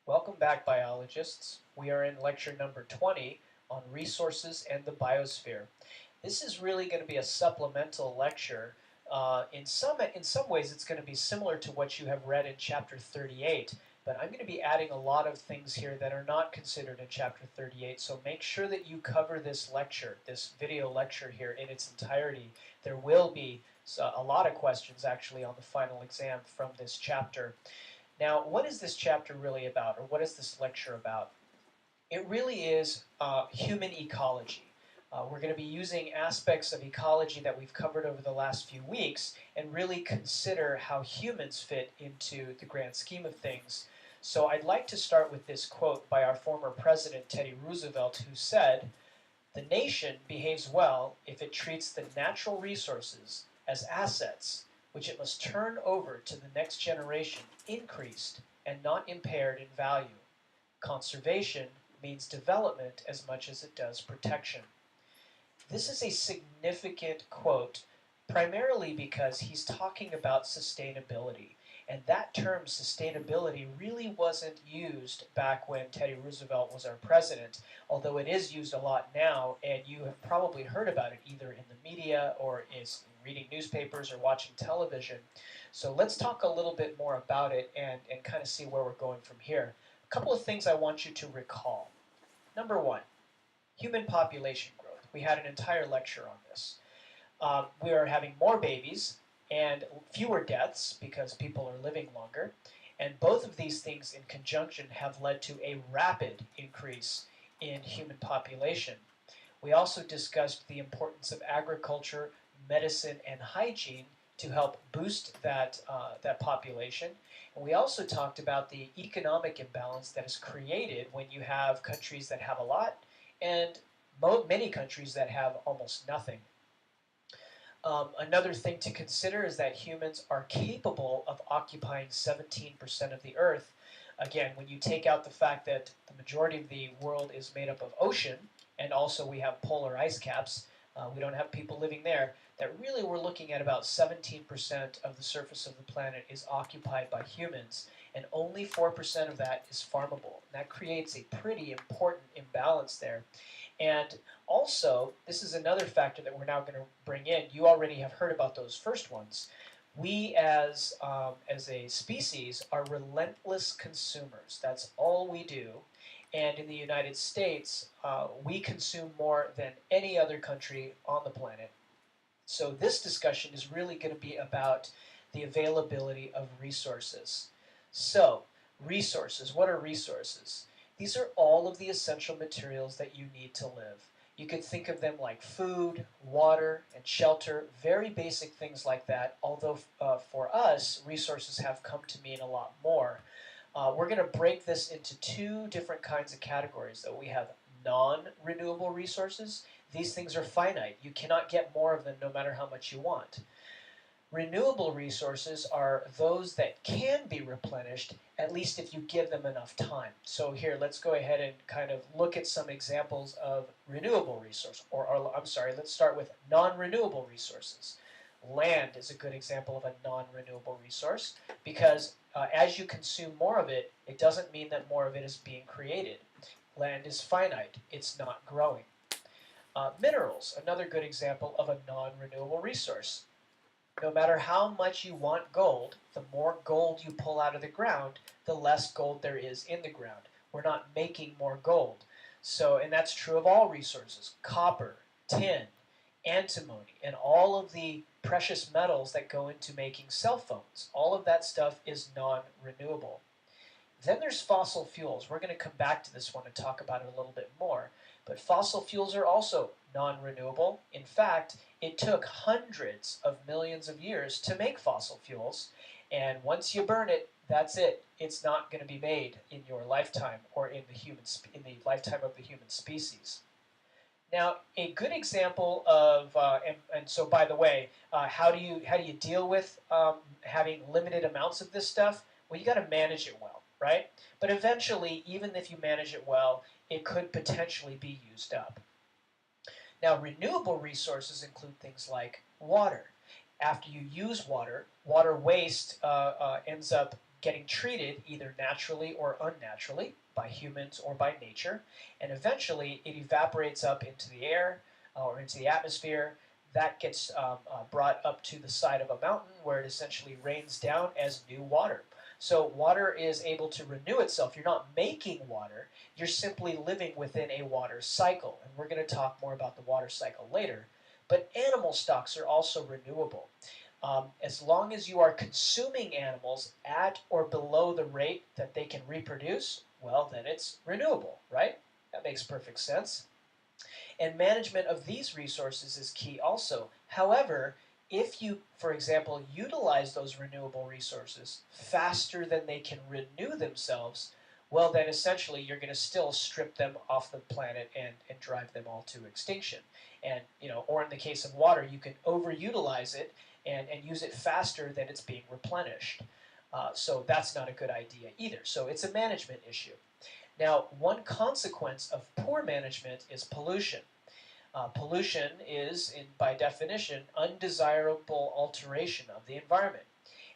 Welcome back, biologists. We are in lecture number 20 on resources and the biosphere. This is really going to be a supplemental lecture. In some ways, it's going to be similar to what you have read in chapter 38, but I'm going to be adding a lot of things here that are not considered in chapter 38, so make sure that you cover this lecture, this video lecture here in its entirety. There will be a lot of questions actually on the final exam from this chapter. Now, what is this chapter really about, or what is this lecture about? It really is human ecology. We're going to be using aspects of ecology that we've covered over the last few weeks and really consider how humans fit into the grand scheme of things. So I'd like to start with this quote by our former president, Teddy Roosevelt, who said, "The nation behaves well if it treats the natural resources as assets which it must turn over to the next generation increased and not impaired in value. Conservation means development as much as it does protection." This is a significant quote, primarily because he's talking about sustainability. And that term, sustainability, really wasn't used back when Teddy Roosevelt was our president, although it is used a lot now, and you have probably heard about it either in the media or is reading newspapers or watching television. So let's talk a little bit more about it and kind of see where we're going from here. A couple of things I want you to recall. Number one, human population growth. We had an entire lecture on this. We are having more babies and fewer deaths because people are living longer. And both of these things in conjunction have led to a rapid increase in human population. We also discussed the importance of agriculture, medicine, and hygiene to help boost that population. And we also talked about the economic imbalance that is created when you have countries that have a lot and many countries that have almost nothing. Another thing to consider is that humans are capable of occupying 17% of the Earth. Again, when you take out the fact that the majority of the world is made up of ocean, and also we have polar ice caps, we don't have people living there, that really we're looking at about 17% of the surface of the planet is occupied by humans, and only 4% of that is farmable. That creates a pretty important imbalance there. And also, this is another factor that we're now going to bring in. You already have heard about those first ones. We as a species are relentless consumers. That's all we do. And in the United States, we consume more than any other country on the planet. So this discussion is really going to be about the availability of resources. So, resources. What are resources? These are all of the essential materials that you need to live. You could think of them like food, water, and shelter, very basic things like that, although for us, resources have come to mean a lot more. We're going to break this into two different kinds of categories, though. We have non-renewable resources. These things are finite. You cannot get more of them no matter how much you want. Renewable resources are those that can be replenished, at least if you give them enough time. So here, let's go ahead and kind of look at some examples of renewable resource, let's start with non-renewable resources. Land is a good example of a non-renewable resource because as you consume more of it, it doesn't mean that more of it is being created. Land is finite. It's not growing. Minerals, another good example of a non-renewable resource. No matter how much you want gold, the more gold you pull out of the ground, the less gold there is in the ground. We're not making more gold. So, and that's true of all resources. Copper, tin, antimony, and all of the precious metals that go into making cell phones. All of that stuff is non-renewable. Then there's fossil fuels. We're going to come back to this one and talk about it a little bit more. But fossil fuels are also non-renewable. In fact, it took hundreds of millions of years to make fossil fuels, and once you burn it, that's it. It's not going to be made in your lifetime or in the lifetime of the human species. Now, a good example of, and so by the way, how do you deal with having limited amounts of this stuff? Well, you got to manage it well, right? But eventually, even if you manage it well, it could potentially be used up. Now, renewable resources include things like water. After you use water, water waste ends up getting treated either naturally or unnaturally by humans or by nature, and eventually it evaporates up into the air or into the atmosphere. That gets brought up to the side of a mountain where it essentially rains down as new water. So water is able to renew itself. You're not making water, you're simply living within a water cycle. And we're going to talk more about the water cycle later. But animal stocks are also renewable. As long as you are consuming animals at or below the rate that they can reproduce, well, then it's renewable, right? That makes perfect sense. And management of these resources is key also. However, if you, for example, utilize those renewable resources faster than they can renew themselves, well, then essentially you're going to still strip them off the planet and drive them all to extinction. And, or in the case of water, you can overutilize it and use it faster than it's being replenished. So that's not a good idea either. So it's a management issue. Now, one consequence of poor management is pollution. Pollution is, by definition, undesirable alteration of the environment.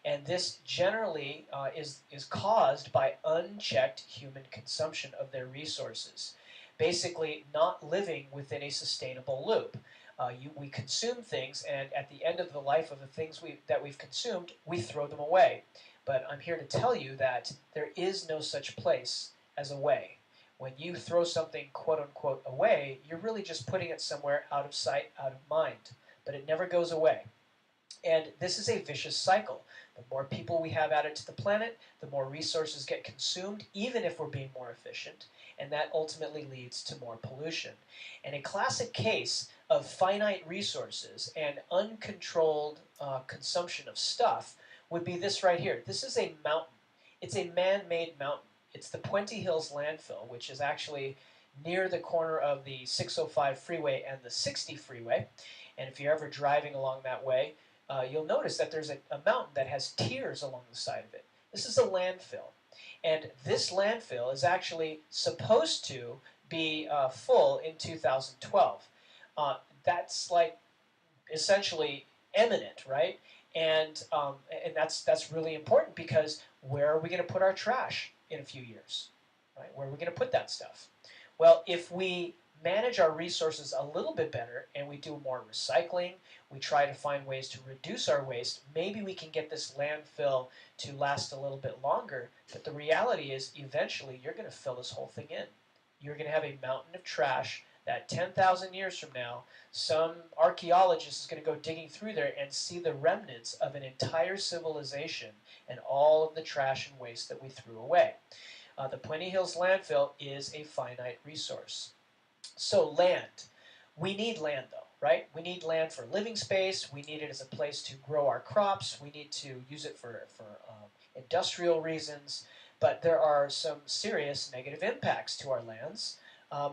And this generally is caused by unchecked human consumption of their resources. Basically, not living within a sustainable loop. We consume things, and at the end of the life of the things that we've consumed, we throw them away. But I'm here to tell you that there is no such place as away. When you throw something quote-unquote away, you're really just putting it somewhere out of sight, out of mind. But it never goes away. And this is a vicious cycle. The more people we have added to the planet, the more resources get consumed, even if we're being more efficient, and that ultimately leads to more pollution. And a classic case of finite resources and uncontrolled consumption of stuff would be this right here. This is a mountain. It's a man-made mountain. It's the Puente Hills landfill, which is actually near the corner of the 605 freeway and the 60 freeway. And if you're ever driving along that way, you'll notice that there's a mountain that has tiers along the side of it. This is a landfill. And this landfill is actually supposed to be full in 2012. That's like essentially imminent, right? And that's really important because where are we going to put our trash in a few years, right? Where are we going to put that stuff? Well, if we manage our resources a little bit better and we do more recycling, we try to find ways to reduce our waste, maybe we can get this landfill to last a little bit longer. But the reality is eventually you're going to fill this whole thing in. You're going to have a mountain of trash that 10,000 years from now, some archaeologist is going to go digging through there and see the remnants of an entire civilization and all of the trash and waste that we threw away. The Puente Hills landfill is a finite resource. So land. We need land though, right? We need land for living space. We need it as a place to grow our crops. We need to use it for industrial reasons. But there are some serious negative impacts to our lands.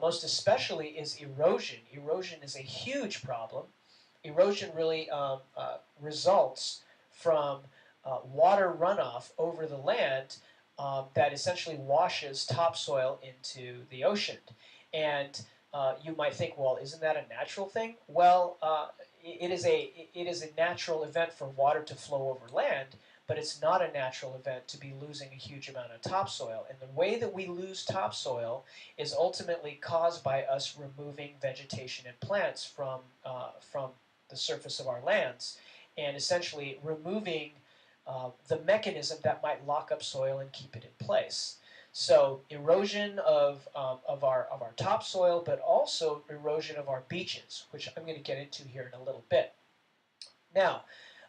Most especially is erosion. Erosion is a huge problem. Erosion really results from water runoff over the land that essentially washes topsoil into the ocean. And you might think, well, isn't that a natural thing? Well, it is a natural event for water to flow over land, but it's not a natural event to be losing a huge amount of topsoil. And the way that we lose topsoil is ultimately caused by us removing vegetation and plants from the surface of our lands, and essentially removing the mechanism that might lock up soil and keep it in place. So erosion of our topsoil, but also erosion of our beaches, which I'm going to get into here in a little bit. Now,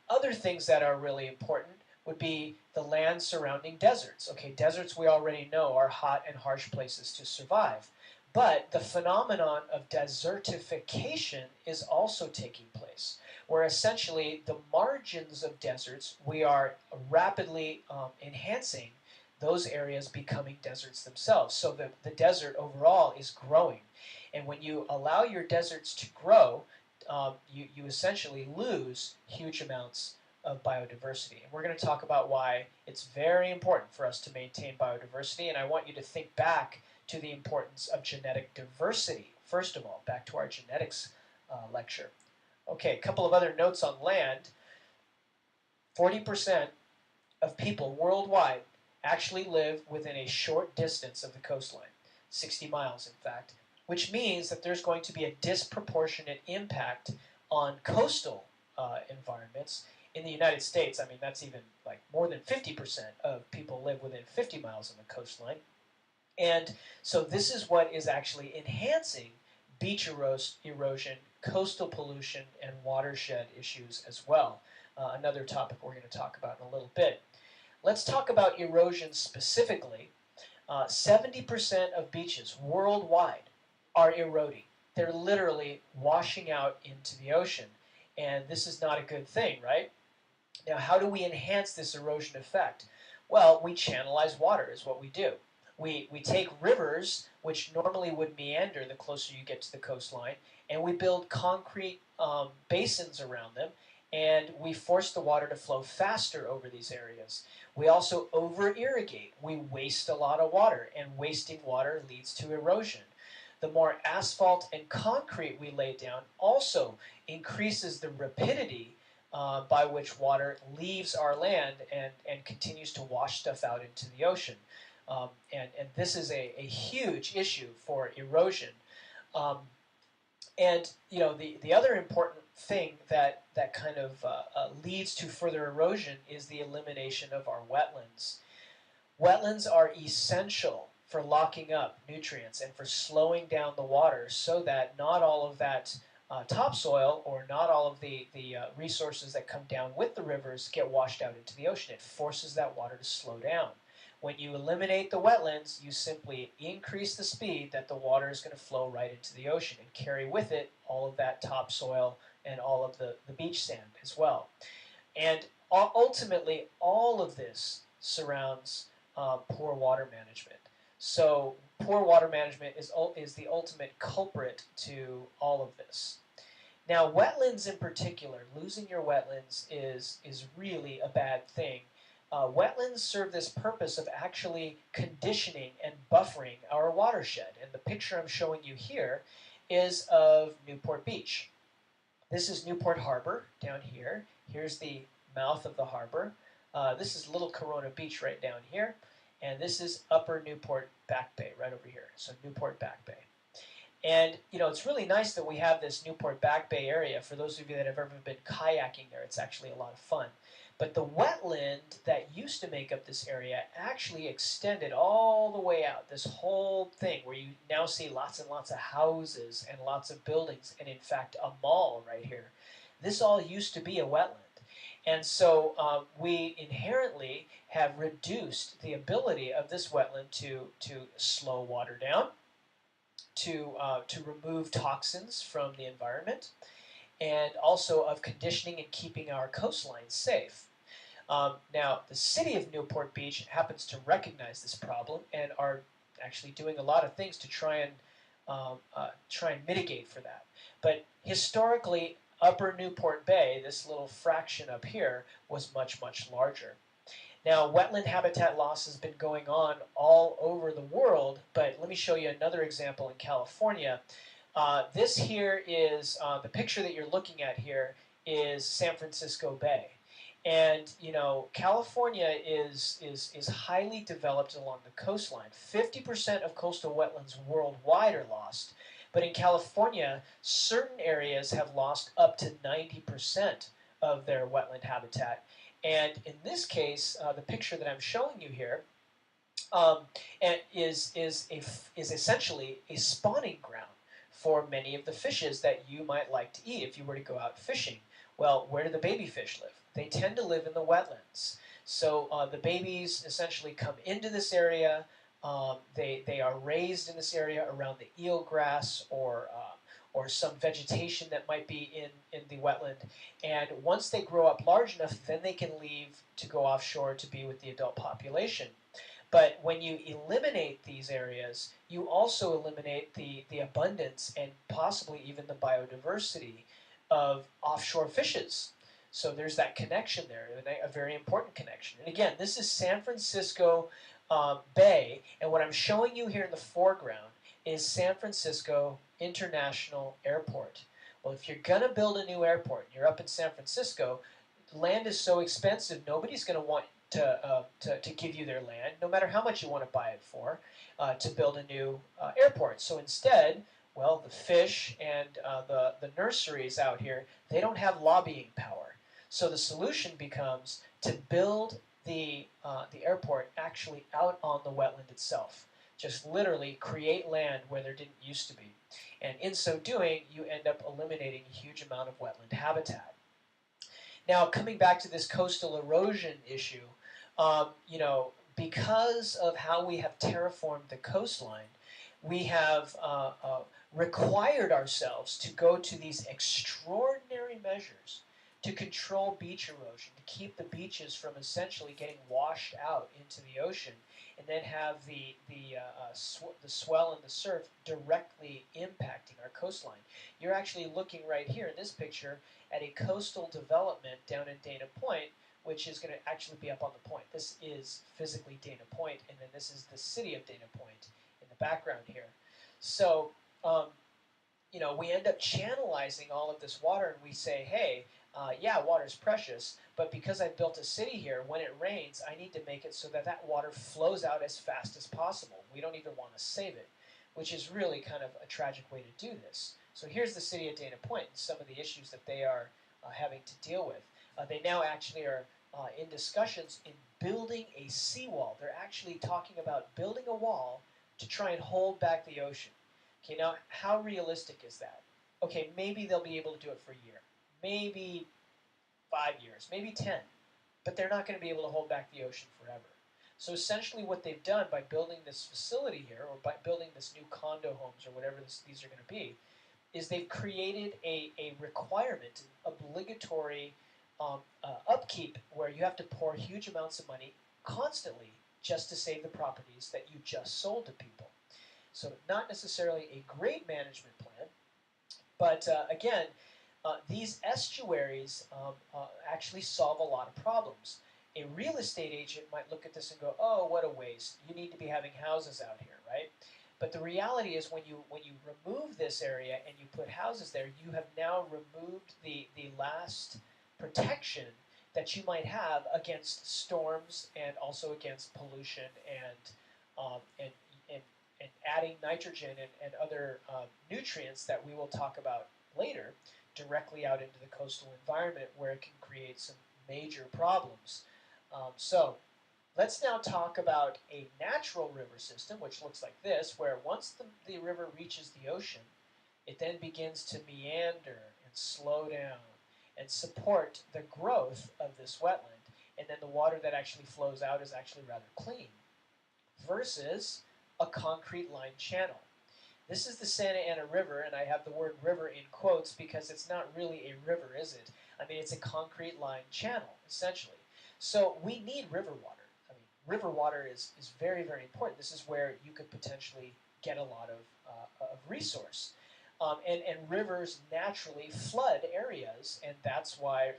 other things that are really important would be the land surrounding deserts. Okay, deserts we already know are hot and harsh places to survive. But the phenomenon of desertification is also taking place, where essentially the margins of deserts, we are rapidly enhancing those areas becoming deserts themselves. So the desert overall is growing. And when you allow your deserts to grow, you essentially lose huge amounts of biodiversity. And we're going to talk about why it's very important for us to maintain biodiversity. And I want you to think back to the importance of genetic diversity. First of all, back to our genetics lecture. Okay, a couple of other notes on land. 40% of people worldwide actually live within a short distance of the coastline, 60 miles in fact, which means that there's going to be a disproportionate impact on coastal environments. In the United States, I mean, that's even like more than 50% of people live within 50 miles of the coastline. And so this is what is actually enhancing beach erosion, coastal pollution, and watershed issues as well. Another topic we're going to talk about in a little bit. Let's talk about erosion specifically. 70% of beaches worldwide are eroding. They're literally washing out into the ocean. And this is not a good thing, right? Now, how do we enhance this erosion effect? Well, we channelize water is what we do. We take rivers, which normally would meander the closer you get to the coastline, and we build concrete basins around them, and we force the water to flow faster over these areas. We also over-irrigate. We waste a lot of water, and wasting water leads to erosion. The more asphalt and concrete we lay down also increases the rapidity by which water leaves our land and continues to wash stuff out into the ocean. And this is a huge issue for erosion. And you know, the other important thing that kind of leads to further erosion is the elimination of our wetlands. Wetlands are essential for locking up nutrients and for slowing down the water so that not all of that topsoil or not all of the resources that come down with the rivers get washed out into the ocean. It forces that water to slow down. When you eliminate the wetlands, you simply increase the speed that the water is going to flow right into the ocean and carry with it all of that topsoil and all of the beach sand as well. And ultimately, all of this surrounds poor water management. So poor water management is the ultimate culprit to all of this. Now, wetlands in particular, losing your wetlands is really a bad thing. Wetlands serve this purpose of actually conditioning and buffering our watershed. And the picture I'm showing you here is of Newport Beach. This is Newport Harbor down here. Here's the mouth of the harbor. This is Little Corona Beach right down here. And this is Upper Newport Back Bay right over here. So Newport Back Bay. And you know, it's really nice that we have this Newport Back Bay area. For those of you that have ever been kayaking there, it's actually a lot of fun. But the wetland that used to make up this area actually extended all the way out, this whole thing where you now see lots and lots of houses and lots of buildings, and in fact a mall right here. This all used to be a wetland. And so we inherently have reduced the ability of this wetland to slow water down, to remove toxins from the environment, and also of conditioning and keeping our coastlines safe. Now, the city of Newport Beach happens to recognize this problem and are actually doing a lot of things to try and mitigate for that. But historically, Upper Newport Bay, this little fraction up here, was much, much larger. Now, wetland habitat loss has been going on all over the world, but let me show you another example in California. This here is, the picture that you're looking at here is San Francisco Bay. And, you know, California is highly developed along the coastline. 50% of coastal wetlands worldwide are lost. But in California, certain areas have lost up to 90% of their wetland habitat. And in this case, the picture that I'm showing you here is essentially a spawning ground for many of the fishes that you might like to eat if you were to go out fishing. Well, where do the baby fish live? They tend to live in the wetlands. So the babies essentially come into this area. They are raised in this area around the eelgrass or some vegetation that might be in the wetland. And once they grow up large enough, then they can leave to go offshore to be with the adult population. But when you eliminate these areas, you also eliminate the abundance and possibly even the biodiversity of offshore fishes. So there's that connection there, a very important connection. And again, this is San Francisco Bay, and what I'm showing you here in the foreground is San Francisco International Airport. Well, if you're going to build a new airport and you're up in San Francisco, land is so expensive, nobody's going to want to give you their land, no matter how much you want to buy it for, to build a new airport. So instead, well, the fish and the nurseries out here, they don't have lobbying power. So the solution becomes to build the airport actually out on the wetland itself. Just literally create land where there didn't used to be. And in so doing, you end up eliminating a huge amount of wetland habitat. Now, coming back to this coastal erosion issue, you know, because of how we have terraformed the coastline, we have required ourselves to go to these extraordinary measures to control beach erosion, to keep the beaches from essentially getting washed out into the ocean, and then have the swell and the surf directly impacting our coastline. You're actually looking right here in this picture at a coastal development down in Dana Point, which is going to actually be up on the point. This is physically Dana Point, and then this is the city of Dana Point in the background here. So, you know, we end up channelizing all of this water, and we say, hey, yeah, water's precious, but because I've built a city here, when it rains, I need to make it so that that water flows out as fast as possible. We don't even want to save it, which is really kind of a tragic way to do this. So here's the city of Dana Point and some of the issues that they are having to deal with. They now actually are in discussions in building a seawall. They're actually talking about building a wall to try and hold back the ocean. Okay, now how realistic is that? Okay, maybe they'll be able to do it for a year, maybe 5 years, maybe 10, but they're not going to be able to hold back the ocean forever. So essentially what they've done by building this facility here, or by building this new condo homes, or whatever these are going to be, is they've created a requirement, an obligatory upkeep, where you have to pour huge amounts of money constantly just to save the properties that you just sold to people. So not necessarily a great management plan, but again, these estuaries actually solve a lot of problems. A real estate agent might look at this and go, oh, what a waste. You need to be having houses out here, right? But the reality is when you remove this area and you put houses there, you have now removed the last protection that you might have against storms and also against pollution and adding nitrogen and other nutrients that we will talk about later directly out into the coastal environment, where it can create some major problems. So let's now talk about a natural river system, which looks like this, where once the river reaches the ocean, it then begins to meander and slow down and support the growth of this wetland. And then the water that actually flows out is actually rather clean, versus a concrete lined channel. This is the Santa Ana River, and I have the word river in quotes because it's not really a river, is it? I mean, it's a concrete lined channel, essentially. So we need river water. I mean, river water is very, very important. This is where you could potentially get a lot of resource. And rivers naturally flood areas, and that's why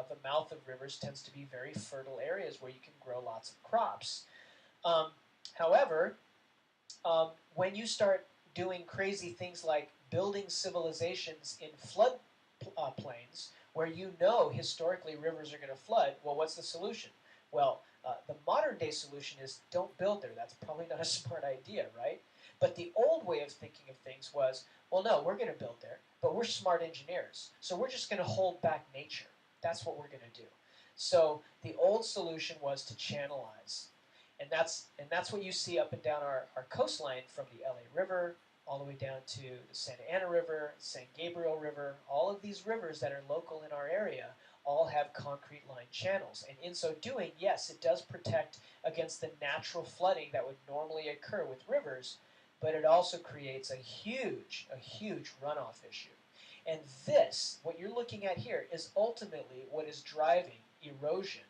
the mouth of rivers tends to be very fertile areas where you can grow lots of crops. However, when you start doing crazy things like building civilizations in flood plains, where you know historically rivers are going to flood, well, what's the solution? Well, the modern day solution is don't build there. That's probably not a smart idea, right? But the old way of thinking of things was, well, no, we're going to build there, but we're smart engineers, so we're just going to hold back nature. That's what we're going to do. So the old solution was to channelize. And that's what you see up and down our coastline, from the LA River all the way down to the Santa Ana River, San Gabriel River. All of these rivers that are local in our area all have concrete lined channels. And in so doing, yes, it does protect against the natural flooding that would normally occur with rivers, but it also creates a huge runoff issue. And this, what you're looking at here, is ultimately what is driving erosion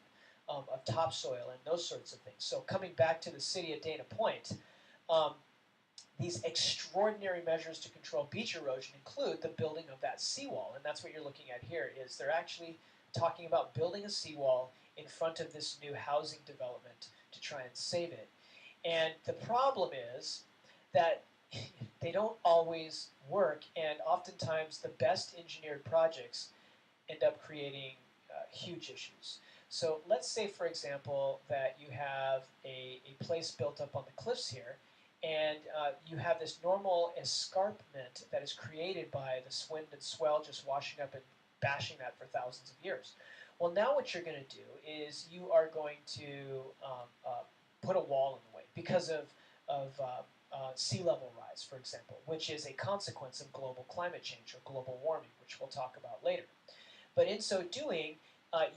of topsoil and those sorts of things. So coming back to the city of Dana Point, these extraordinary measures to control beach erosion include the building of that seawall, and that's what you're looking at here. Is they're actually talking about building a seawall in front of this new housing development to try and save it. And the problem is that they don't always work, and oftentimes the best engineered projects end up creating huge issues. So let's say, for example, that you have a place built up on the cliffs here, and you have this normal escarpment that is created by the wind and swell just washing up and bashing that for thousands of years. Well, now what you're going to do is you are going to put a wall in the way because of sea level rise, for example, which is a consequence of global climate change or global warming, which we'll talk about later. But in so doing,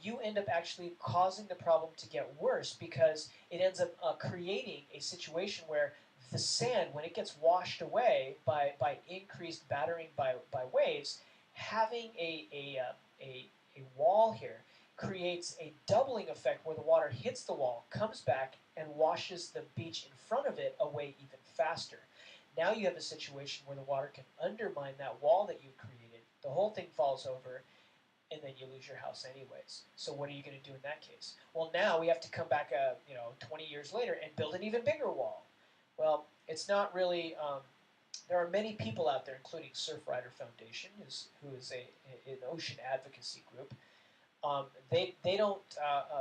you end up actually causing the problem to get worse because it ends up creating a situation where the sand, when it gets washed away by increased battering by waves, having a wall here creates a doubling effect where the water hits the wall, comes back, and washes the beach in front of it away even faster. Now you have a situation where the water can undermine that wall that you created. The whole thing falls over, and then you lose your house anyways. So what are you going to do in that case? Well, now we have to come back, 20 years later and build an even bigger wall. Well, it's not really. There are many people out there, including Surfrider Foundation, who is an ocean advocacy group. They don't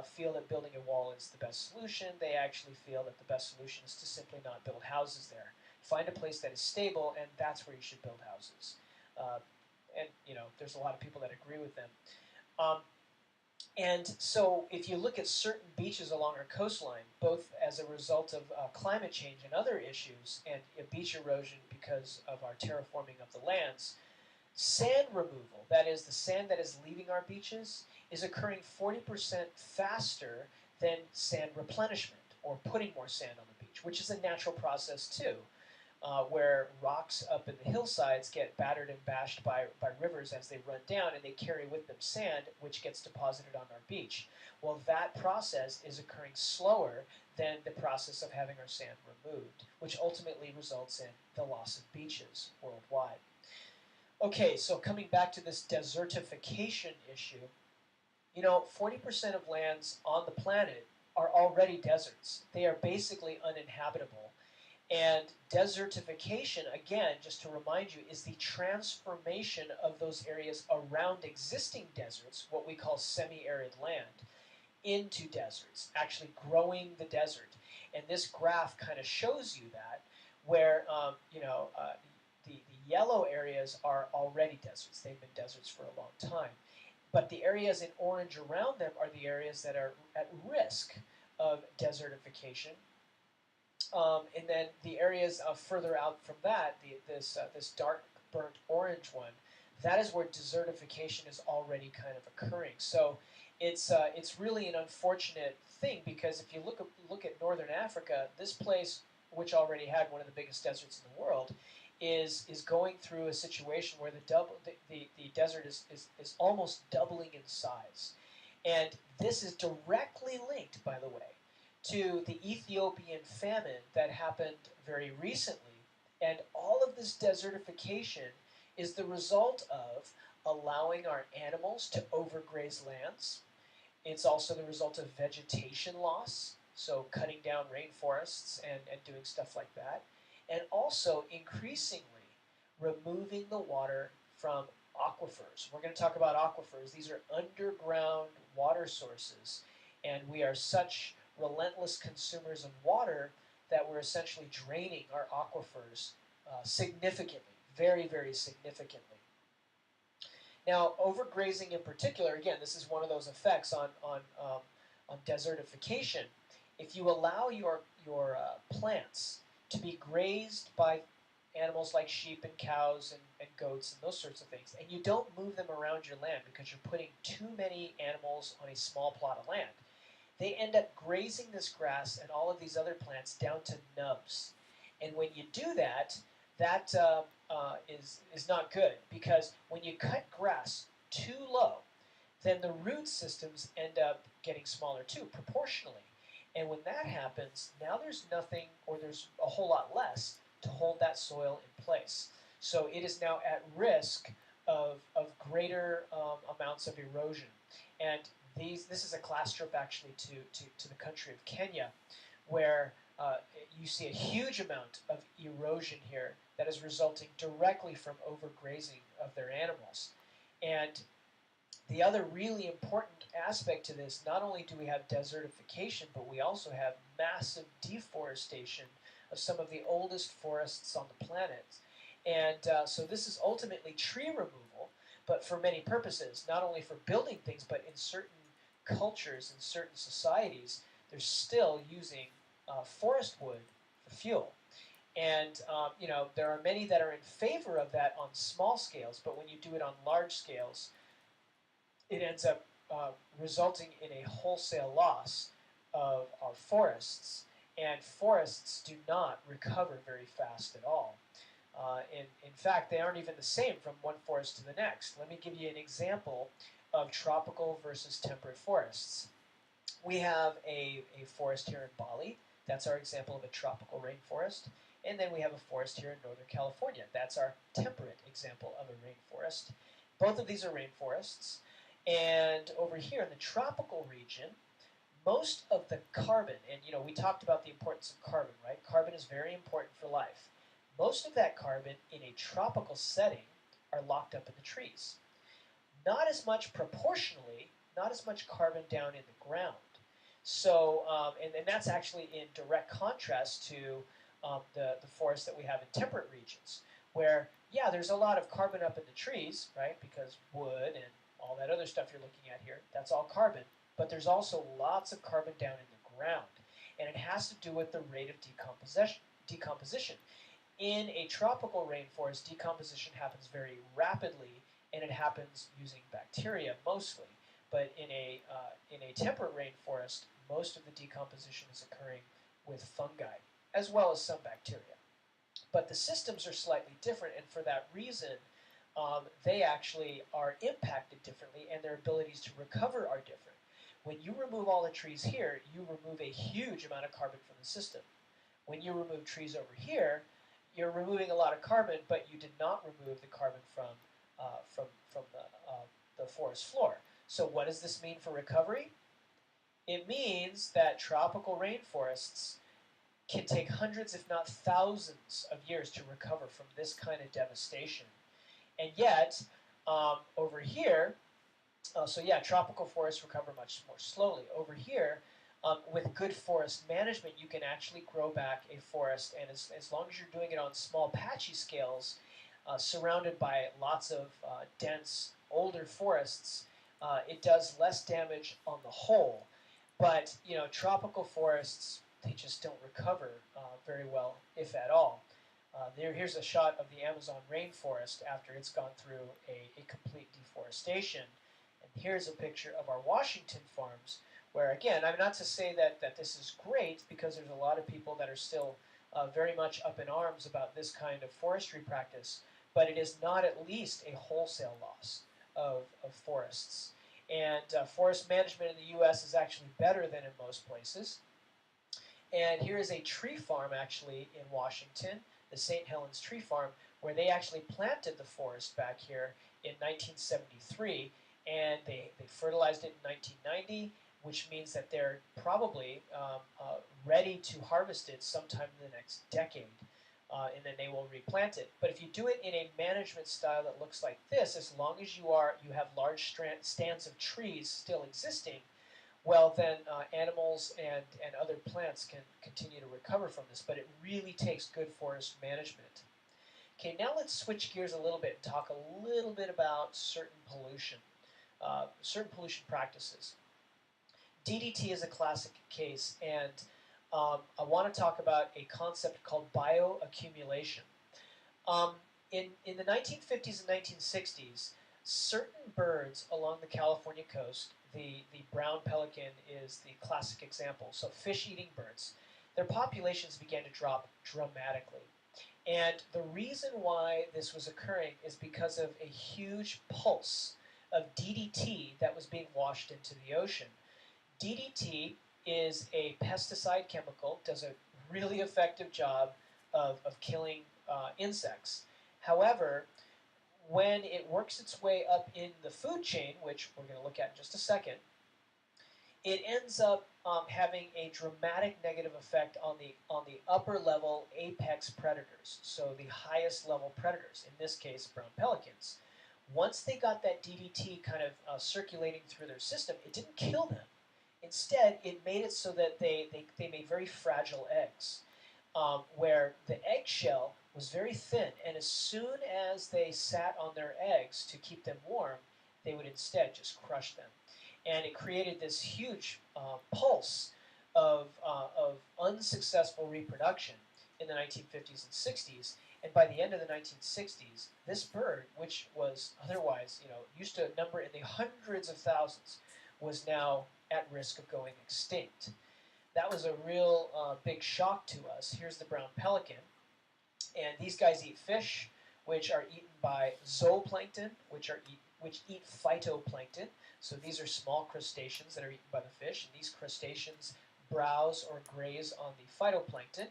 feel that building a wall is the best solution. They actually feel that the best solution is to simply not build houses there. Find a place that is stable, and that's where you should build houses. And there's a lot of people that agree with them. Um, and so if you look at certain beaches along our coastline, both as a result of climate change and other issues, and beach erosion because of our terraforming of the lands, sand removal, that is the sand that is leaving our beaches, is occurring 40% faster than sand replenishment, or putting more sand on the beach, which is a natural process too. Where rocks up in the hillsides get battered and bashed by rivers as they run down, and they carry with them sand, which gets deposited on our beach. Well, that process is occurring slower than the process of having our sand removed, which ultimately results in the loss of beaches worldwide. Okay, so coming back to this desertification issue, 40% of lands on the planet are already deserts. They are basically uninhabitable. And desertification, again, just to remind you, is the transformation of those areas around existing deserts, what we call semi-arid land, into deserts, actually growing the desert. And this graph kind of shows you that, where the yellow areas are already deserts. They've been deserts for a long time. But the areas in orange around them are the areas that are at risk of desertification. And then the areas further out from that, this dark burnt orange one, that is where desertification is already kind of occurring. So it's really an unfortunate thing, because if you look at northern Africa, this place, which already had one of the biggest deserts in the world, is going through a situation where the desert is almost doubling in size. And this is directly linked, by the way, to the Ethiopian famine that happened very recently. And all of this desertification is the result of allowing our animals to overgraze lands. It's also the result of vegetation loss, so cutting down rainforests and doing stuff like that. And also increasingly removing the water from aquifers. We're going to talk about aquifers. These are underground water sources, and we are such relentless consumers of water that we're essentially draining our aquifers significantly, very, very significantly. Now, overgrazing in particular, again, this is one of those effects on desertification. If you allow your plants to be grazed by animals like sheep and cows and goats and those sorts of things, and you don't move them around your land because you're putting too many animals on a small plot of land, they end up grazing this grass and all of these other plants down to nubs. And when you do that, that is not good, because when you cut grass too low, then the root systems end up getting smaller too, proportionally. And when that happens, now there's nothing, or there's a whole lot less, to hold that soil in place. So it is now at risk of greater amounts of erosion. And this is a class trip actually to the country of Kenya, where you see a huge amount of erosion here that is resulting directly from overgrazing of their animals. And The other really important aspect to this, not only do we have desertification, but we also have massive deforestation of some of the oldest forests on the planet. And so this is ultimately tree removal, but for many purposes, not only for building things, but in certain cultures and certain societies, they're still using forest wood for fuel. And there are many that are in favor of that on small scales, but when you do it on large scales, it ends up resulting in a wholesale loss of our forests. And forests do not recover very fast at all. In fact, they aren't even the same from one forest to the next. Let me give you an example of tropical versus temperate forests. We have a forest here in Bali. That's our example of a tropical rainforest. And then we have a forest here in Northern California. That's our temperate example of a rainforest. Both of these are rainforests. And over here in the tropical region, most of the carbon, and we talked about the importance of carbon, right? Carbon is very important for life. Most of that carbon in a tropical setting are locked up in the trees. Not as much proportionally, not as much carbon down in the ground. So, and that's actually in direct contrast to the forests that we have in temperate regions, where, yeah, there's a lot of carbon up in the trees, right? Because wood and all that other stuff you're looking at here, that's all carbon. But there's also lots of carbon down in the ground. And it has to do with the rate of decomposition. In a tropical rainforest, decomposition happens very rapidly, and it happens using bacteria mostly. But in a temperate rainforest, most of the decomposition is occurring with fungi, as well as some bacteria. But the systems are slightly different, and for that reason, they actually are impacted differently, and their abilities to recover are different. When you remove all the trees here, you remove a huge amount of carbon from the system. When you remove trees over here, you're removing a lot of carbon, but you did not remove the carbon from the forest floor. So what does this mean for recovery? It means that tropical rainforests can take hundreds, if not thousands, of years to recover from this kind of devastation. And yet, over here, tropical forests recover much more slowly. Over here, with good forest management, you can actually grow back a forest, and as long as you're doing it on small patchy scales, surrounded by lots of dense, older forests, it does less damage on the whole. But tropical forests, they just don't recover very well, if at all. Here's a shot of the Amazon rainforest after it's gone through a complete deforestation. And here's a picture of our Washington farms, where, again, I'm not to say that this is great, because there's a lot of people that are still very much up in arms about this kind of forestry practice, but it is not at least a wholesale loss of forests. And forest management in the U.S. is actually better than in most places. And here is a tree farm, actually, in Washington, the St. Helens Tree Farm, where they actually planted the forest back here in 1973, and they fertilized it in 1990, which means that they're probably ready to harvest it sometime in the next decade, and then they will replant it. But if you do it in a management style that looks like this, as long as you have large stands of trees still existing, well, then animals and other plants can continue to recover from this, but it really takes good forest management. Okay, now let's switch gears a little bit and talk a little bit about certain pollution practices. DDT is a classic case, and I want to talk about a concept called bioaccumulation. In the 1950s and 1960s, certain birds along the California coast, the brown pelican is the classic example, so fish-eating birds, their populations began to drop dramatically. And the reason why this was occurring is because of a huge pulse of DDT that was being washed into the ocean. DDT is a pesticide chemical, does a really effective job of killing insects. However, when it works its way up in the food chain, which we're going to look at in just a second, it ends up having a dramatic negative effect on the upper level apex predators, so the highest level predators, in this case brown pelicans. Once they got that DDT kind of circulating through their system, it didn't kill them. Instead, it made it so that they made very fragile eggs, where the eggshell was very thin, and as soon as they sat on their eggs to keep them warm, they would instead just crush them. And it created this huge pulse of unsuccessful reproduction in the 1950s and 60s. And by the end of the 1960s, this bird, which was otherwise, used to number in the hundreds of thousands, was now at risk of going extinct. That was a real big shock to us. Here's the brown pelican, and these guys eat fish, which are eaten by zooplankton, which eat phytoplankton. So these are small crustaceans that are eaten by the fish, and these crustaceans browse or graze on the phytoplankton.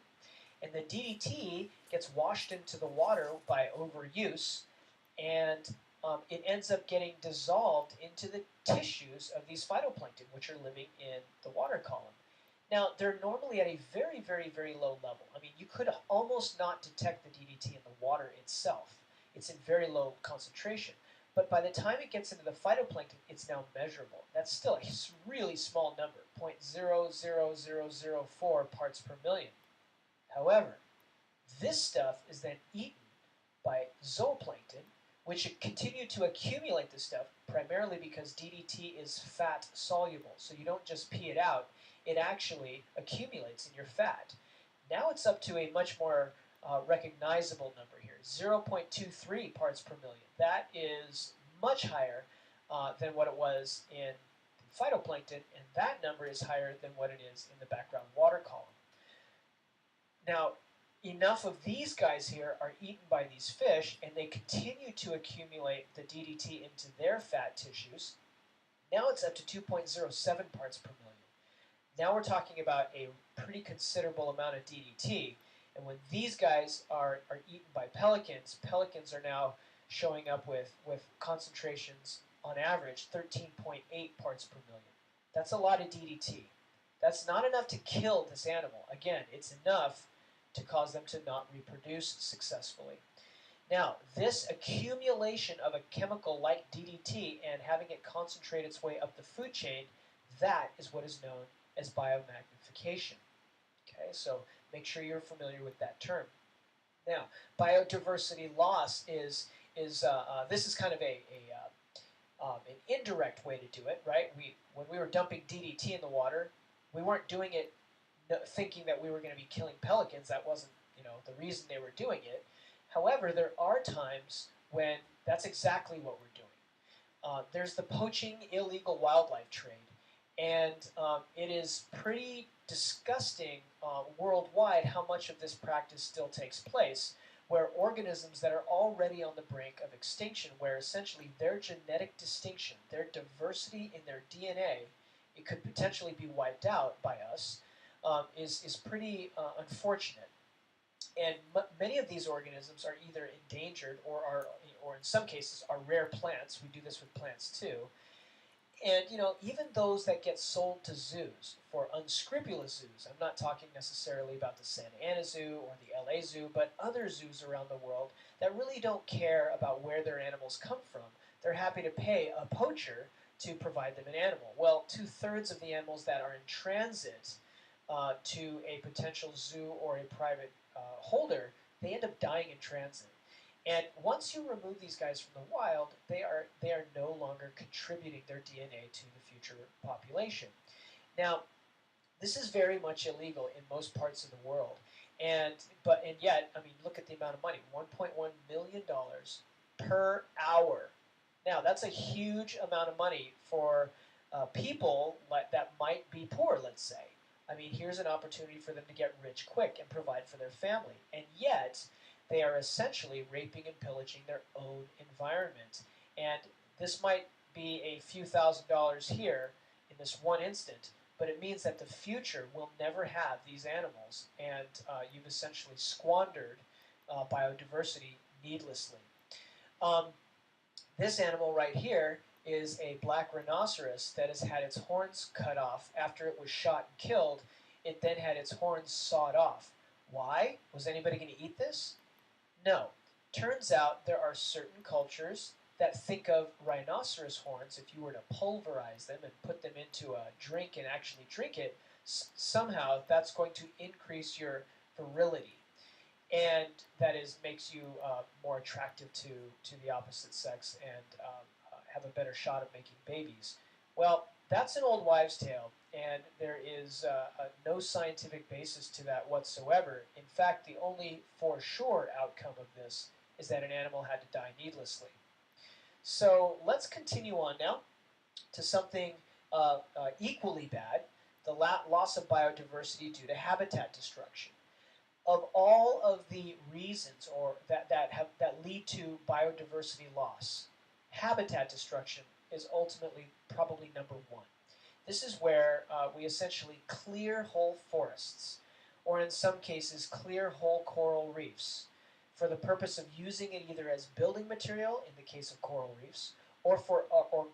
And the DDT gets washed into the water by overuse, and it ends up getting dissolved into the tissues of these phytoplankton, which are living in the water column. Now, they're normally at a very, very, very low level. I mean, you could almost not detect the DDT in the water itself. It's in very low concentration. But by the time it gets into the phytoplankton, it's now measurable. That's still a really small number, 0.00004 parts per million. However, this stuff is then eaten by zooplankton, which continue to accumulate this stuff, primarily because DDT is fat soluble. So you don't just pee it out, it actually accumulates in your fat. Now it's up to a much more recognizable number here, 0.23 parts per million. That is much higher than what it was in phytoplankton, and that number is higher than what it is in the background water column. Now, enough of these guys here are eaten by these fish, and they continue to accumulate the DDT into their fat tissues. Now it's up to 2.07 parts per million. Now we're talking about a pretty considerable amount of DDT, and when these guys are eaten by pelicans, pelicans are now showing up with concentrations on average 13.8 parts per million. That's a lot of DDT. That's not enough to kill this animal. Again, it's enough to cause them to not reproduce successfully. Now, this accumulation of a chemical like DDT and having it concentrate its way up the food chain, that is what is known as biomagnification. Okay, so make sure you're familiar with that term. Now, biodiversity loss is this is kind of an indirect way to do it, right? When we were dumping DDT in the water, we weren't doing it thinking that we were going to be killing pelicans. That wasn't, the reason they were doing it. However, there are times when that's exactly what we're doing. There's the poaching illegal wildlife trade, and it is pretty disgusting worldwide how much of this practice still takes place, where organisms that are already on the brink of extinction, where essentially their genetic distinction, their diversity in their DNA, it could potentially be wiped out by us, is pretty unfortunate. And many of these organisms are either endangered or in some cases are rare plants. We do this with plants too. And even those that get sold to zoos for unscrupulous zoos, I'm not talking necessarily about the Santa Ana Zoo or the LA Zoo, but other zoos around the world that really don't care about where their animals come from. They're happy to pay a poacher to provide them an animal. Well, 2/3 of the animals that are in transit to a potential zoo or a private holder, they end up dying in transit. And once you remove these guys from the wild, they are no longer contributing their DNA to the future population. Now, this is very much illegal in most parts of the world, and yet, I mean, look at the amount of money: $1.1 million per hour. Now, that's a huge amount of money for people that might be poor, let's say. I mean, here's an opportunity for them to get rich quick and provide for their family, and yet they are essentially raping and pillaging their own environment. And this might be a few $1,000s here in this one instant, but it means that the future will never have these animals, and you've essentially squandered biodiversity needlessly. This animal right here is a black rhinoceros that has had its horns cut off after it was shot and killed. It then had its horns sawed off. Why? Was anybody going to eat this? No. Turns out there are certain cultures that think of rhinoceros horns, if you were to pulverize them and put them into a drink and actually drink it, somehow that's going to increase your virility, and that is makes you more attractive to the opposite sex and have a better shot of making babies. Well, that's an old wives' tale, and there is no scientific basis to that whatsoever. In fact, the only for sure outcome of this is that an animal had to die needlessly. So let's continue on now to something equally bad, the loss of biodiversity due to habitat destruction. Of all of the reasons or that lead to biodiversity loss, habitat destruction is ultimately probably number one. This is where we essentially clear whole forests, or in some cases clear whole coral reefs, for the purpose of using it either as building material in the case of coral reefs, or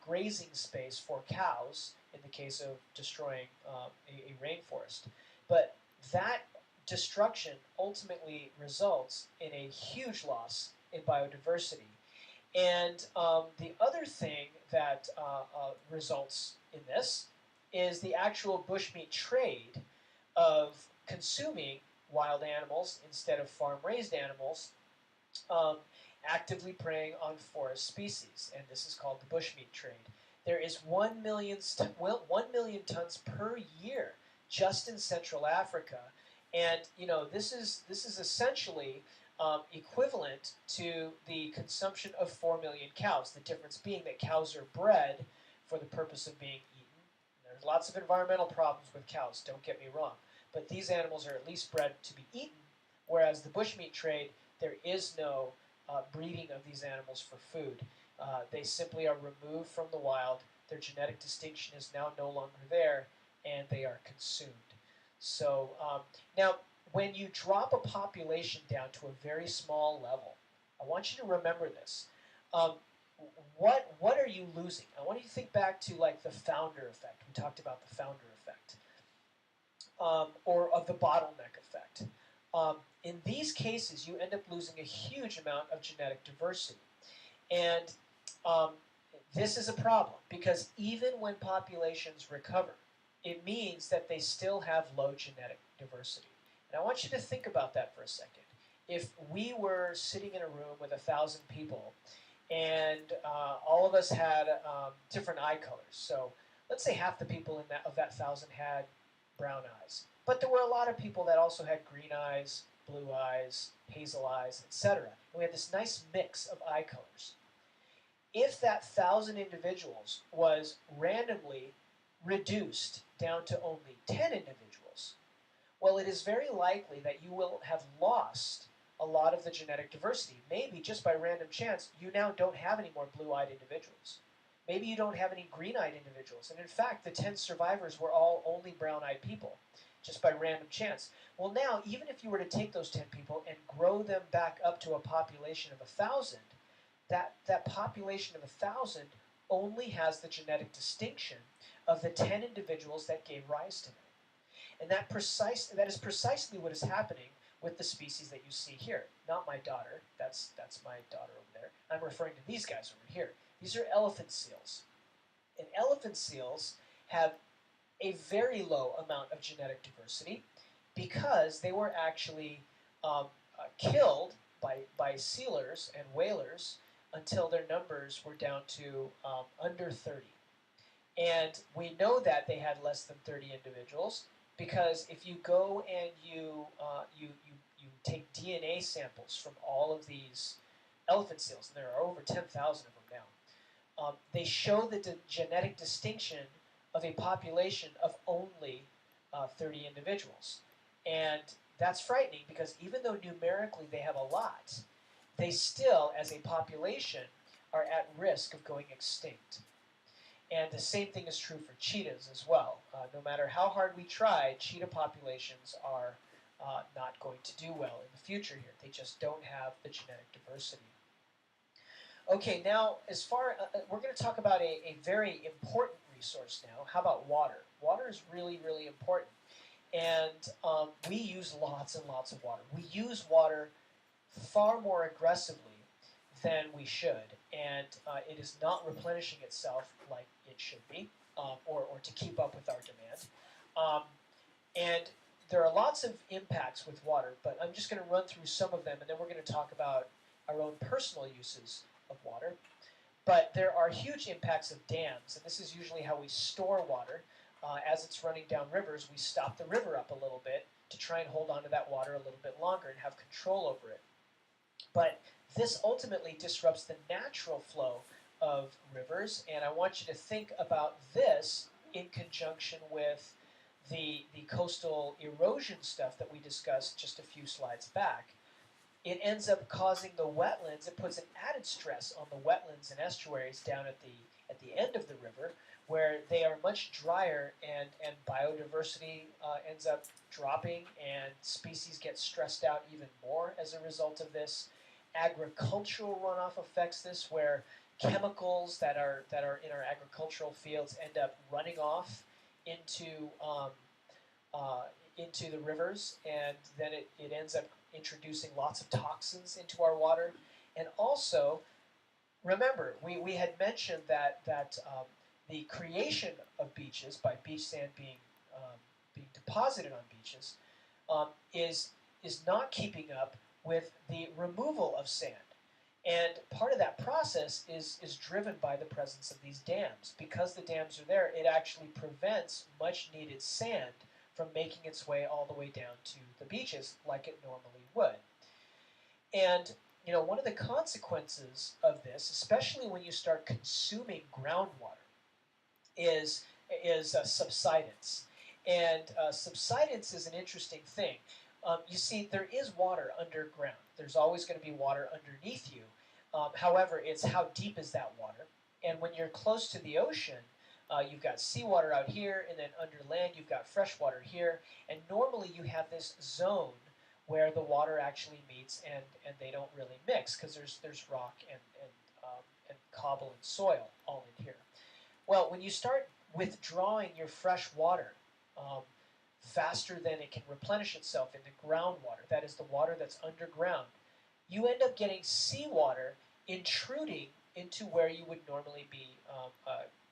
grazing space for cows in the case of destroying a rainforest. But that destruction ultimately results in a huge loss in biodiversity. And the other thing that results in this is the actual bushmeat trade of consuming wild animals instead of farm-raised animals, um, actively preying on forest species, and this is called the bushmeat trade. There is 1 million, 1 million tons per year just in Central Africa, and this is essentially equivalent to the consumption of 4 million cows. The difference being that cows are bred for the purpose of being eaten. There's lots of environmental problems with cows, don't get me wrong, but these animals are at least bred to be eaten, whereas the bushmeat trade, there is no breeding of these animals for food. They simply are removed from the wild. Their genetic distinction is now no longer there, and they are consumed. So now, when you drop a population down to a very small level, I want you to remember this. What are you losing? I want you to think back to like the founder effect. We talked about the founder effect, or of the bottleneck effect. In these cases, you end up losing a huge amount of genetic diversity. And um, this is a problem because even when populations recover, it means that they still have low genetic diversity. And I want you to think about that for a second. If we were sitting in a room with 1,000 people and all of us had different eye colors, so let's say half the people of that 1,000 had brown eyes, but there were a lot of people that also had green eyes, blue eyes, hazel eyes, etc. And we had this nice mix of eye colors. If that 1,000 individuals was randomly reduced down to only 10 individuals, well, it is very likely that you will have lost a lot of the genetic diversity. Maybe just by random chance, you now don't have any more blue-eyed individuals. Maybe you don't have any green-eyed individuals. And in fact, the 10 survivors were all only brown-eyed people, just by random chance. Well, now, even if you were to take those 10 people and grow them back up to a population of 1,000, that population of 1,000 only has the genetic distinction of the 10 individuals that gave rise to them. And that is precisely what is happening with the species that you see here. Not my daughter. That's my daughter over there. I'm referring to these guys over here. These are elephant seals. And elephant seals have a very low amount of genetic diversity because they were actually killed by sealers and whalers until their numbers were down to under 30. And we know that they had less than 30 individuals because if you go and you take DNA samples from all of these elephant seals, and there are over 10,000 of them now, they show the genetic distinction of a population of only 30 individuals. And that's frightening because even though numerically they have a lot, they still, as a population, are at risk of going extinct. And the same thing is true for cheetahs as well. No matter how hard we try, cheetah populations are not going to do well in the future here. They just don't have the genetic diversity. Okay, now we're going to talk about a very important resource now. How about water? Water is really, really important. And we use lots and lots of water. We use water far more aggressively than we should. and it is not replenishing itself like it should be, or to keep up with our demand. Um, and there are lots of impacts with water, but I'm just going to run through some of them, and then we're going to talk about our own personal uses of water. But there are huge impacts of dams, and this is usually how we store water. As it's running down rivers, we stop the river up a little bit to try and hold on to that water a little bit longer and have control over it. But this ultimately disrupts the natural flow of rivers, and I want you to think about this in conjunction with the coastal erosion stuff that we discussed just a few slides back. It ends up causing the wetlands, it puts an added stress on the wetlands and estuaries down at the end of the river, where they are much drier, and biodiversity ends up dropping, and species get stressed out even more as a result of this. Agricultural runoff affects this, where chemicals that are in our agricultural fields end up running off into um, uh, into the rivers, and then it ends up introducing lots of toxins into our water. And also, remember, we had mentioned that the creation of beaches by beach sand being deposited on beaches um, is is not keeping up with the removal of sand. And part of that process is driven by the presence of these dams. Because the dams are there, it actually prevents much needed sand from making its way all the way down to the beaches like it normally would. And one of the consequences of this, especially when you start consuming groundwater, is subsidence. And subsidence is an interesting thing. You see, there is water underground. There's always going to be water underneath you. However, it's how deep is that water. And when you're close to the ocean, you've got seawater out here, and then under land you've got fresh water here. And normally you have this zone where the water actually meets, and they don't really mix because there's rock and cobble and soil all in here. Well, when you start withdrawing your fresh water um, faster than it can replenish itself into groundwater, that is the water that's underground, you end up getting seawater intruding into where you would normally be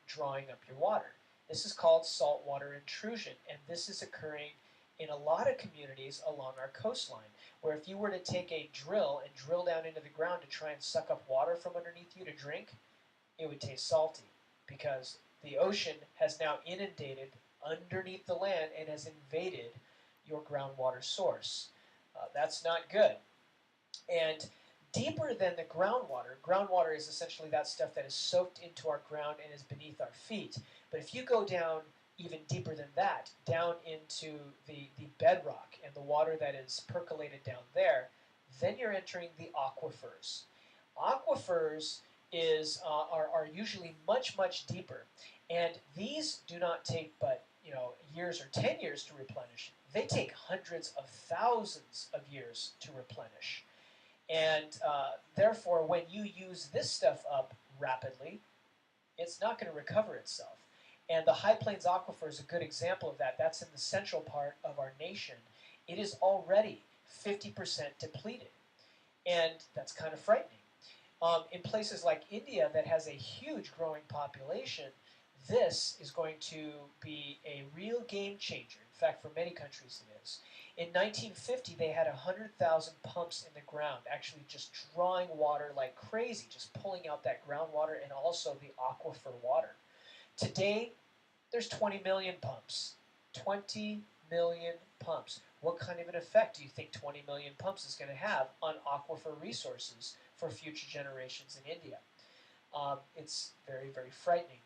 drawing up your water. This is called saltwater intrusion, and this is occurring in a lot of communities along our coastline, where if you were to take a drill and drill down into the ground to try and suck up water from underneath you to drink, it would taste salty because the ocean has now inundated underneath the land and has invaded your groundwater source. That's not good. And deeper than the groundwater is essentially that stuff that is soaked into our ground and is beneath our feet. But if you go down even deeper than that, down into the bedrock and the water that is percolated down there, then you're entering the aquifers. Aquifers are usually much deeper, and these do not take but years or 10 years to replenish. They take hundreds of thousands of years to replenish. And therefore, when you use this stuff up rapidly, it's not going to recover itself. And the High Plains Aquifer is a good example of that. That's in the central part of our nation. It is already 50% depleted. And that's kind of frightening. In places like India that has a huge growing population, this is going to be a real game changer. In fact, for many countries it is. In 1950, they had 100,000 pumps in the ground, actually just drawing water like crazy, just pulling out that groundwater and also the aquifer water. Today, there's 20 million pumps. 20 million pumps. What kind of an effect do you think 20 million pumps is going to have on aquifer resources for future generations in India? It's very frightening.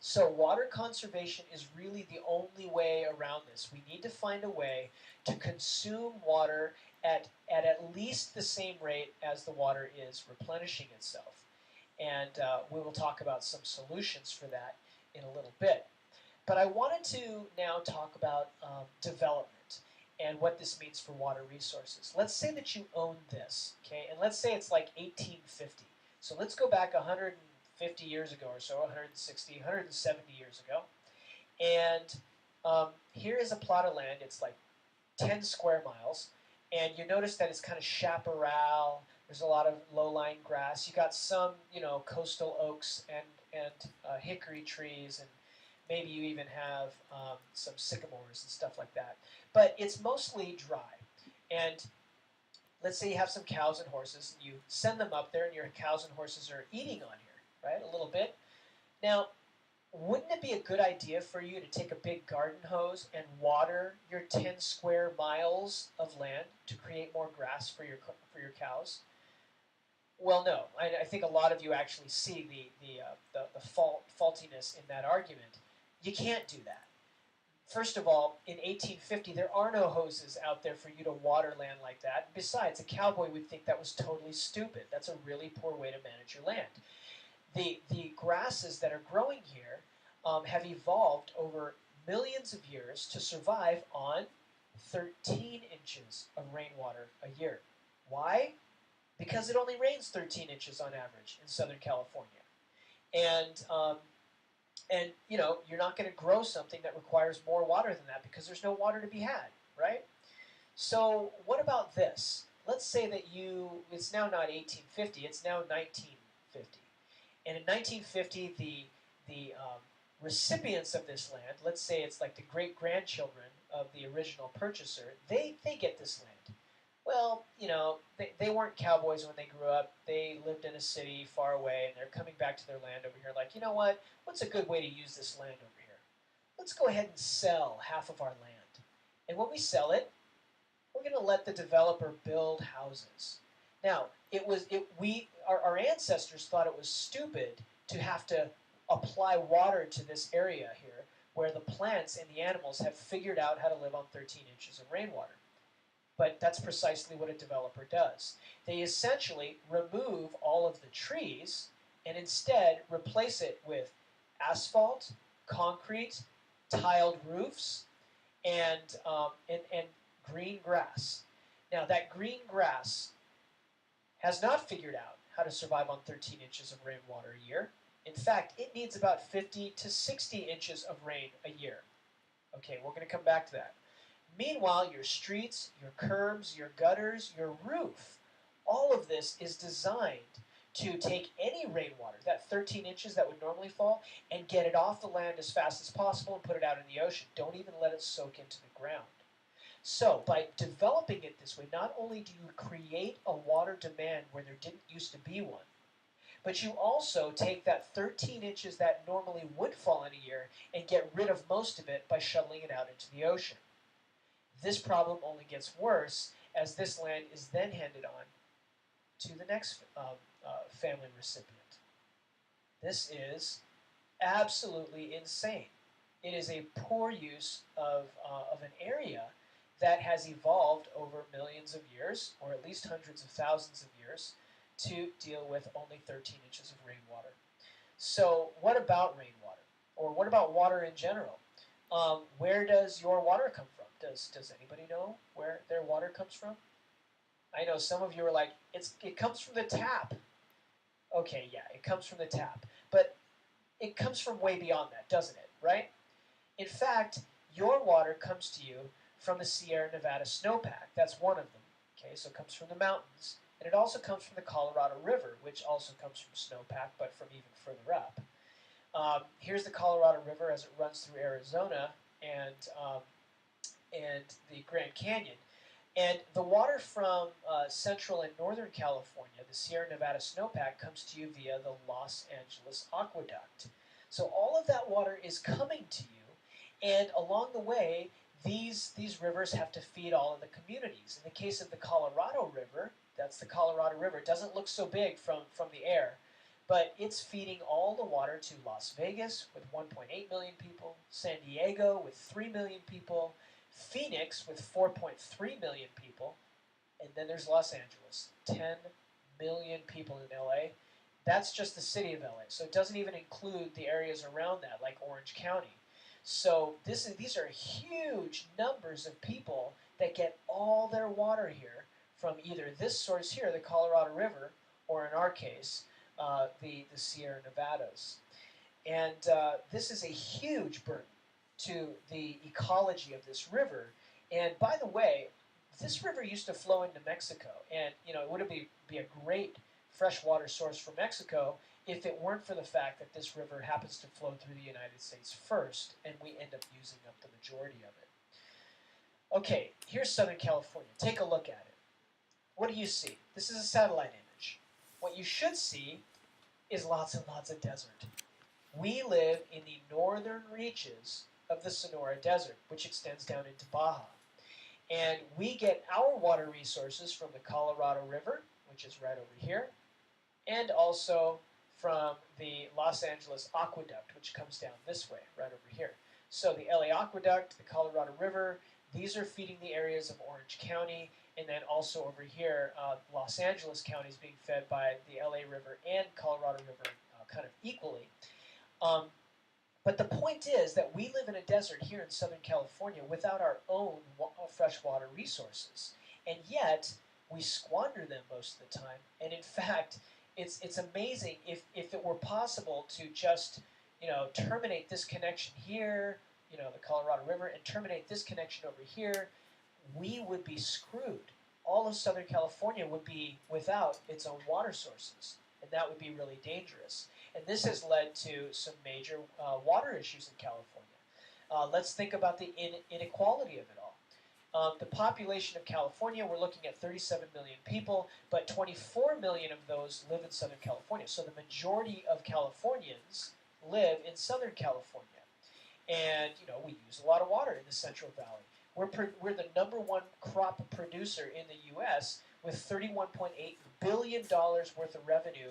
So water conservation is really the only way around this. We need to find a way to consume water at least the same rate as the water is replenishing itself. And we will talk about some solutions for that in a little bit. But I wanted to now talk about development and what this means for water resources. Let's say that you own this, okay? And let's say it's like 1850. So let's go back 150 years ago or so, 160, 170 years ago. And here is a plot of land. It's like 10 square miles. And you notice that it's kind of chaparral. There's a lot of low-lying grass. You got some, coastal oaks and hickory trees, and maybe you even have some sycamores and stuff like that. But it's mostly dry. And let's say you have some cows and horses, and you send them up there, and your cows and horses are eating on here, right? A little bit. Now, wouldn't it be a good idea for you to take a big garden hose and water your 10 square miles of land to create more grass for your cows? Well, no. I think a lot of you actually see the faultiness in that argument. You can't do that. First of all, in 1850, there are no hoses out there for you to water land like that. Besides, a cowboy would think that was totally stupid. That's a really poor way to manage your land. The grasses that are growing here have evolved over millions of years to survive on 13 inches of rainwater a year. Why? Because it only rains 13 inches on average in Southern California. And you're not going to grow something that requires more water than that because there's no water to be had, right? So what about this? Let's say that it's now not 1850, it's now 1950. And in 1950, the recipients of this land, let's say it's like the great-grandchildren of the original purchaser, they get this land. Well, they weren't cowboys when they grew up. They lived in a city far away, and they're coming back to their land over here like, you know what? What's a good way to use this land over here? Let's go ahead and sell half of our land. And when we sell it, we're going to let the developer build houses. Now, our ancestors thought it was stupid to have to apply water to this area here where the plants and the animals have figured out how to live on 13 inches of rainwater. But that's precisely what a developer does. They essentially remove all of the trees and instead replace it with asphalt, concrete, tiled roofs, and green grass. Now, that green grass has not figured out how to survive on 13 inches of rainwater a year. In fact, it needs about 50 to 60 inches of rain a year. Okay, we're going to come back to that. Meanwhile, your streets, your curbs, your gutters, your roof, all of this is designed to take any rainwater, that 13 inches that would normally fall, and get it off the land as fast as possible and put it out in the ocean. Don't even let it soak into the ground. So by developing it this way, not only do you create a water demand where there didn't used to be one, but you also take that 13 inches that normally would fall in a year and get rid of most of it by shoveling it out into the ocean. This problem only gets worse as this land is then handed on to the next family recipient. This is absolutely insane. It is a poor use of an area that has evolved over millions of years, or at least hundreds of thousands of years, to deal with only 13 inches of rainwater. So what about rainwater? Or what about water in general? Where does your water come from? Does anybody know where their water comes from? I know some of you are like, it comes from the tap. Okay, yeah, it comes from the tap. But it comes from way beyond that, doesn't it, right? In fact, your water comes to you from the Sierra Nevada snowpack. That's one of them. Okay, so it comes from the mountains. And it also comes from the Colorado River, which also comes from snowpack, but from even further up. Here's the Colorado River as it runs through Arizona and the Grand Canyon. And the water from central and northern California, the Sierra Nevada snowpack, comes to you via the Los Angeles Aqueduct. So all of that water is coming to you, and along the way, these rivers have to feed all of the communities. In the case of the Colorado River, that's the Colorado River. It doesn't look so big from the air, but it's feeding all the water to Las Vegas with 1.8 million people, San Diego with 3 million people, Phoenix with 4.3 million people, and then there's Los Angeles, 10 million people in LA. That's just the city of LA, so it doesn't even include the areas around that, like Orange County. So these are huge numbers of people that get all their water here from either this source here, the Colorado River, or in our case, the Sierra Nevadas. And this is a huge burden to the ecology of this river. And by the way, this river used to flow into Mexico, and it would be a great freshwater source for Mexico if it weren't for the fact that this river happens to flow through the United States first, and we end up using up the majority of it. Okay, here's Southern California. Take a look at it. What do you see? This is a satellite image. What you should see is lots and lots of desert. We live in the northern reaches of the Sonora Desert, which extends down into Baja. And we get our water resources from the Colorado River, which is right over here, and also from the Los Angeles Aqueduct, which comes down this way, right over here. So the LA Aqueduct, the Colorado River, these are feeding the areas of Orange County, and then also over here, Los Angeles County is being fed by the LA River and Colorado River kind of equally. But the point is that we live in a desert here in Southern California without our own freshwater resources. And yet, we squander them most of the time. And in fact, it's amazing if it were possible to just, terminate this connection here, the Colorado River, and terminate this connection over here, we would be screwed. All of Southern California would be without its own water sources. And that would be really dangerous. And this has led to some major water issues in California. Let's think about the inequality of it all. The population of California, we're looking at 37 million people, but 24 million of those live in Southern California. So the majority of Californians live in Southern California. And, we use a lot of water in the Central Valley. We're the #1 crop producer in the U.S. with $31.8 billion worth of revenue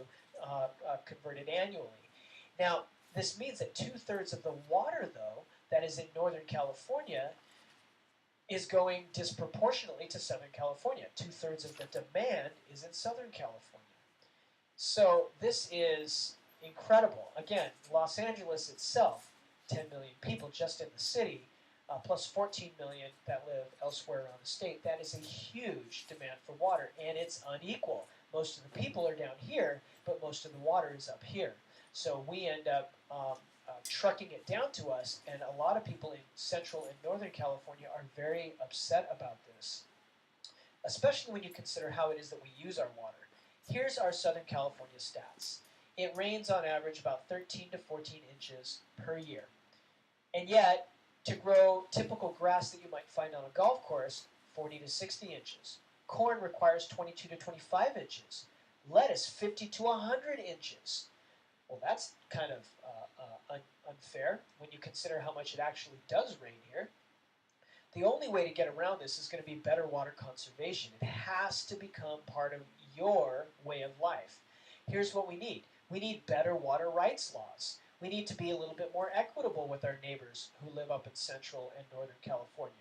converted annually. Now, this means that 2/3 of the water, though, that is in Northern California is going disproportionately to Southern California. 2/3 of the demand is in Southern California. So this is incredible. Again, Los Angeles itself, 10 million people just in the city, plus 14 million that live elsewhere around the state. That is a huge demand for water, and it's unequal. Most of the people are down here, but most of the water is up here. So we end up trucking it down to us, and a lot of people in Central and Northern California are very upset about this, especially when you consider how it is that we use our water. Here's our Southern California stats. It rains on average about 13 to 14 inches per year. And yet, to grow typical grass that you might find on a golf course, 40 to 60 inches. Corn requires 22 to 25 inches. Lettuce, 50 to 100 inches. Well, that's kind of unfair when you consider how much it actually does rain here. The only way to get around this is going to be better water conservation. It has to become part of your way of life. Here's what we need. We need better water rights laws. We need to be a little bit more equitable with our neighbors who live up in Central and Northern California.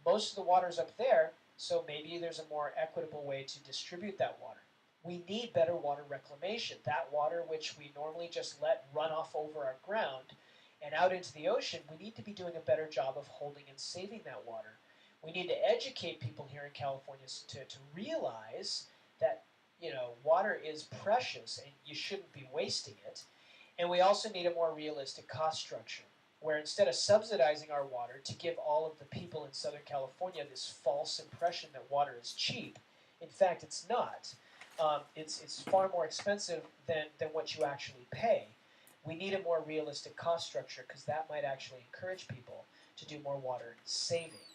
Most of the water's up there, so maybe there's a more equitable way to distribute that water. We need better water reclamation. That water which we normally just let run off over our ground and out into the ocean, we need to be doing a better job of holding and saving that water. We need to educate people here in California to realize that water is precious and you shouldn't be wasting it. And we also need a more realistic cost structure, where instead of subsidizing our water to give all of the people in Southern California this false impression that water is cheap, in fact, it's not. It's far more expensive than what you actually pay. We need a more realistic cost structure because that might actually encourage people to do more water saving.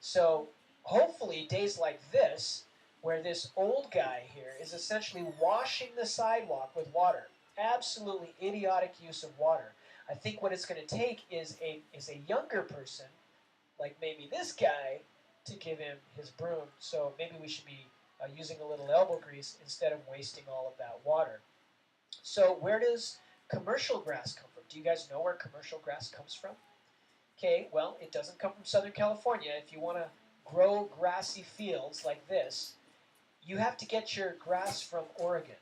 So hopefully days like this, where this old guy here is essentially washing the sidewalk with water, absolutely idiotic use of water. I think what it's going to take is a younger person, like maybe this guy, to give him his broom. So maybe we should be using a little elbow grease instead of wasting all of that water. So where does commercial grass come from? Do you guys know where commercial grass comes from? Okay, well, it doesn't come from Southern California. If you want to grow grassy fields like this, you have to get your grass from Oregon.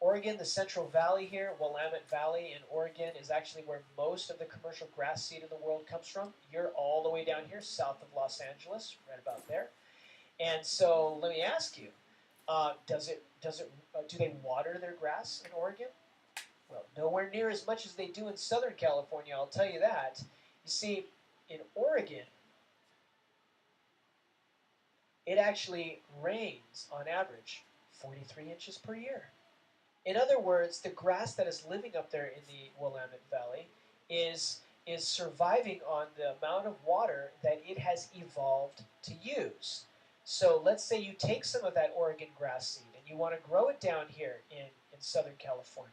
Oregon, the Central Valley here, Willamette Valley in Oregon is actually where most of the commercial grass seed in the world comes from. You're all the way down here south of Los Angeles, right about there. And so let me ask you, do they water their grass in Oregon? Well, nowhere near as much as they do in Southern California, I'll tell you that. You see, in Oregon, it actually rains on average 43 inches per year. In other words, the grass that is living up there in the Willamette Valley is surviving on the amount of water that it has evolved to use. So let's say you take some of that Oregon grass seed and you want to grow it down here in Southern California.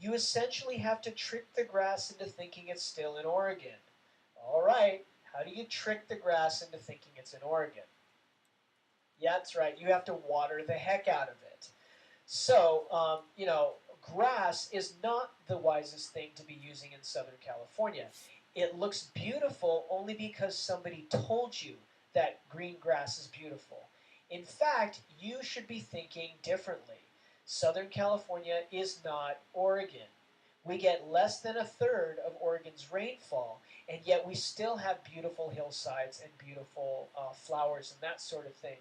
You essentially have to trick the grass into thinking it's still in Oregon. All right, how do you trick the grass into thinking it's in Oregon? Yeah, that's right. You have to water the heck out of it. So, grass is not the wisest thing to be using in Southern California. It looks beautiful only because somebody told you that green grass is beautiful. In fact, you should be thinking differently. Southern California is not Oregon. We get less than a third of Oregon's rainfall, and yet we still have beautiful hillsides and beautiful flowers and that sort of thing.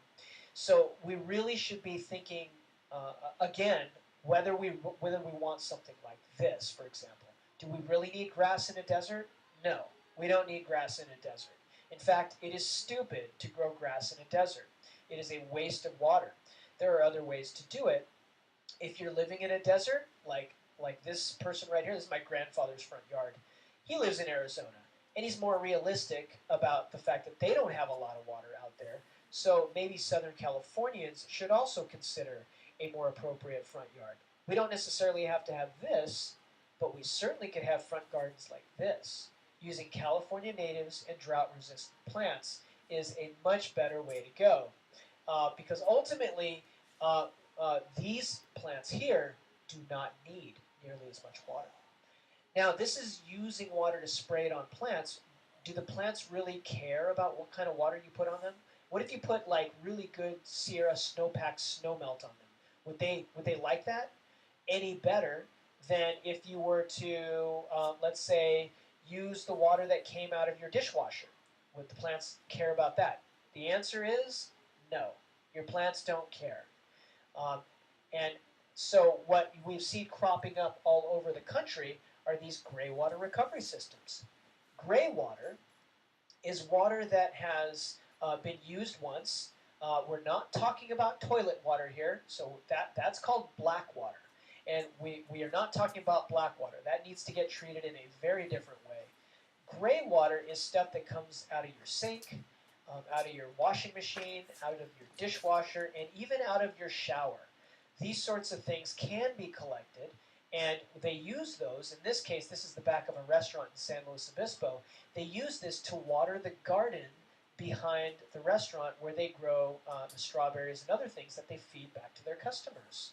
So we really should be thinking again whether we want something like this, for example. Do we really need grass in a desert? No, we don't need grass in a desert. In fact, it is stupid to grow grass in a desert. It is a waste of water. There are other ways to do it. If you're living in a desert, like this person right here, this is my grandfather's front yard. He lives in Arizona, and he's more realistic about the fact that they don't have a lot of water out there. So maybe Southern Californians should also consider a more appropriate front yard. We don't necessarily have to have this, but we certainly could have front gardens like this. Using California natives and drought-resistant plants is a much better way to go, because ultimately these plants here do not need nearly as much water. Now, this is using water to spray it on plants. Do the plants really care about what kind of water you put on them? What if you put like really good Sierra snowpack snowmelt on them? Would they like that any better than if you were to let's say use the water that came out of your dishwasher? Would the plants care about that? The answer is no. Your plants don't care. Um, and so what we've seen cropping up all over the country are these gray water recovery systems. Gray water is water that has been used once. We're not talking about toilet water here, so that's called black water. And we are not talking about black water. That needs to get treated in a very different way. Gray water is stuff that comes out of your sink, out of your washing machine, out of your dishwasher, and even out of your shower. These sorts of things can be collected, and they use those. In this case, this is the back of a restaurant in San Luis Obispo. They use this to water the garden behind the restaurant where they grow the strawberries and other things that they feed back to their customers.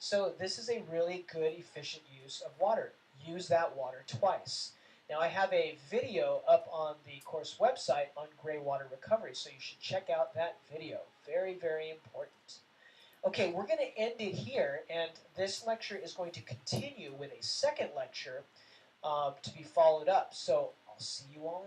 So this is a really good, efficient use of water. Use that water twice. Now I have a video up on the course website on gray water recovery, so you should check out that video. Very, very important. Okay, we're going to end it here, and this lecture is going to continue with a second lecture to be followed up. So I'll see you all